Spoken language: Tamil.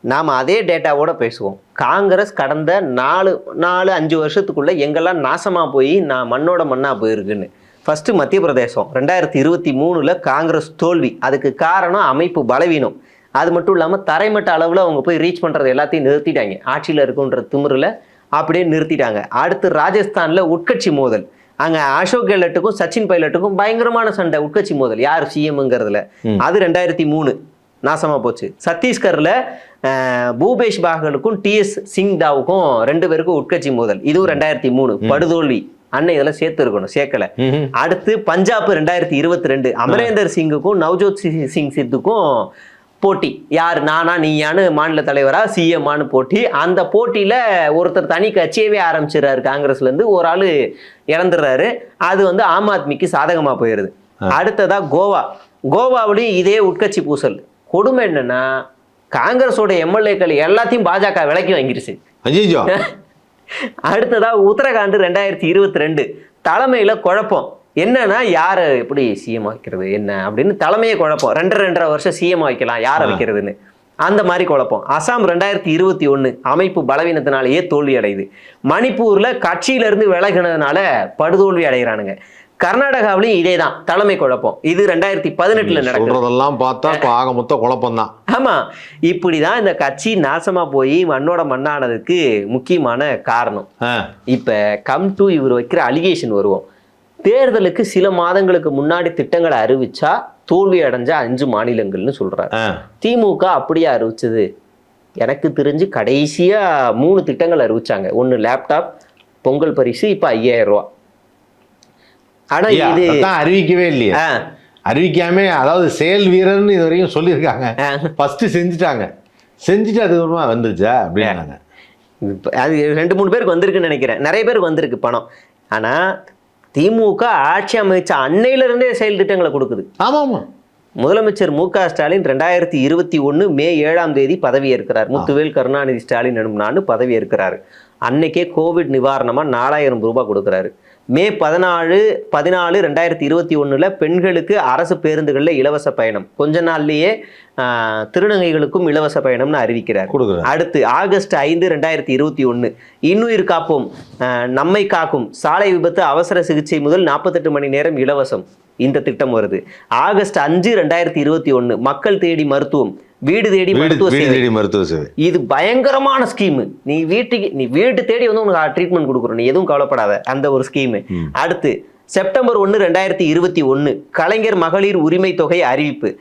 நாம் அதே டேட்டாவோட பேசுவோம். காங்கிரஸ் கடந்த 4-5 வருஷத்துக்குள்ள எங்கெல்லாம் நாசமாக போய் மண்ணோட மண்ணாக போயிருக்குன்னு. ஃபஸ்ட்டு மத்திய பிரதேசம் 2023 காங்கிரஸ் தோல்வி. அதுக்கு காரணம் அமைப்பு பலவீனம். அது மட்டும் இல்லாமல் தரைமட்ட அளவில் அவங்க போய் ரீச் பண்ணுறது எல்லாத்தையும் நிறுத்திட்டாங்க. ஆட்சியில் இருக்குன்ற திமிரில் அப்படியே நிறுத்திட்டாங்க. அடுத்து ராஜஸ்தானில் உட்கட்சி மோதல். அங்கே அசோக் கெலட்டுக்கும் சச்சின் பைலட்டுக்கும் பயங்கரமான சண்டை, உட்கட்சி மோதல் யார் சிஎம்ங்கிறதுல. அது 2003 நாசமாக போச்சு. சத்தீஸ்கரில் பூபேஷ் பாகலுக்கும் டிஎஸ் சிங்தாவுக்கும் 2 பேருக்கும் உட்கட்சி மோதல். இதுவும் 2003 படுதோல்வி. அன்னை இதெல்லாம் சேர்த்து இருக்கணும், சேர்க்கல. அடுத்து பஞ்சாப் 2022 அமரேந்தர் சிங்குக்கும் நவ்ஜோத் சிங் சித்துக்கும் போட்டி. யார் நானா நீயான்னு மாநில தலைவரா சிஎம்மானு போட்டி. அந்த போட்டியில் ஒருத்தர் தனி கட்சியவே ஆரம்பிச்சிடறாரு காங்கிரஸ்லேருந்து, ஒரு ஆள் இறந்துடுறாரு. அது ஆம் ஆத்மிக்கு சாதகமாக போயிடுது. அடுத்ததா கோவாவிலையும் இதே உட்கட்சி பூசல். கொடுமை என்னன்னா காங்கிரஸோட எம்எல்ஏக்கள் எல்லாத்தையும் பாஜக விலைக்கு வாங்கிருச்சு. அடுத்ததா உத்தரகாண்ட் 2022 தலைமையில குழப்பம். என்னன்னா யாரை எப்படி சிஎம் வைக்கிறது என்ன அப்படின்னு தலைமையை குழப்பம். 2.5 வருஷம் சிஎம் வைக்கலாம், யாரை வைக்கிறதுன்னு அந்த மாதிரி குழப்பம். அசாம் 2021 அமைப்பு பலவீனத்தினாலேயே தோல்வி அடையுது. மணிப்பூர்ல கட்சியிலிருந்து விலகினதுனால படுதோல்வி அடைகிறானுங்க. கர்நாடகாவிலையும் இதே தான், தலைமை குழப்பம். இது 2018 நடக்கிறதெல்லாம் பார்த்தா ஆக மொத்த குழப்பம் தான். ஆமா, இப்படிதான் இந்த கட்சி நாசமா போய் மண்ணோட மண்ணானதுக்கு முக்கியமான காரணம். இப்ப கம் டு இவர் வைக்கிற அலிகேஷன் வருவோம். தேர்தலுக்கு சில மாதங்களுக்கு முன்னாடி திட்டங்களை அறிவிச்சா தோல்வி அடைஞ்ச 5 மாநிலங்கள்னு சொல்றாரு. திமுக அப்படியே அறிவிச்சது எனக்கு தெரிஞ்சு கடைசியா 3 திட்டங்கள் அறிவிச்சாங்க. 1 லேப்டாப், பொங்கல் பரிசு, இப்ப 5000 ரூபா. ஆனா இது அறிவிக்கவே இல்லையா? அறிவிக்காம, அதாவது செயல் வீரர்னு இது வரைக்கும் சொல்லியிருக்காங்க. ஃபர்ஸ்ட் செஞ்சுட்டாங்க, செஞ்சுட்டு அது வந்துருச்சா அப்படின்னாங்க. அது 2-3 பேருக்கு வந்திருக்குன்னு நினைக்கிறேன். நிறைய பேருக்கு வந்திருக்கு பணம். ஆனா திமுக ஆட்சி அமைச்ச அன்னையிலிருந்தே செயல் திட்டங்களை கொடுக்குது. ஆமாமா, முதலமைச்சர் மு.க. ஸ்டாலின் 2021 மே 7ஆம் தேதி பதவியேற்கிறார். முத்துவேல் கருணாநிதி ஸ்டாலின் எனும் பதவி ஏற்கிறாரு. அன்னைக்கே கோவிட் நிவாரணமா 4000 ரூபாய் கொடுக்குறாரு. மே 14, 2021 பெண்களுக்கு அரசு பேருந்துகளில் இலவச பயணம். கொஞ்ச நாள்லயே திருநங்கைகளுக்கும் இலவச பயணம்னு அறிவிக்கிறார். அடுத்து ஆகஸ்ட் 5, 2021 இன்னுயிர் காப்போம் நம்மை காக்கும் சாலை விபத்து அவசர சிகிச்சை முதல் 48 மணி நேரம் இலவசம். இந்த திட்டம் வருது. ஆகஸ்ட் 5, 2021 மக்கள் தேடி மருத்துவம், வீடு தேடி மருத்துவ சேவை. இது பயங்கரமான ஸ்கீம். நீ வீட்டு தேடி உனக்கு ட்ரீட்மெண்ட் கொடுக்குறோம், நீ எதுவும் கவலைப்படாத, அந்த ஒரு ஸ்கீம். அடுத்து செப்டம்பர் 1, 2021 கலைஞர் மகளிர் உரிமை தொகை அறிவிப்பு.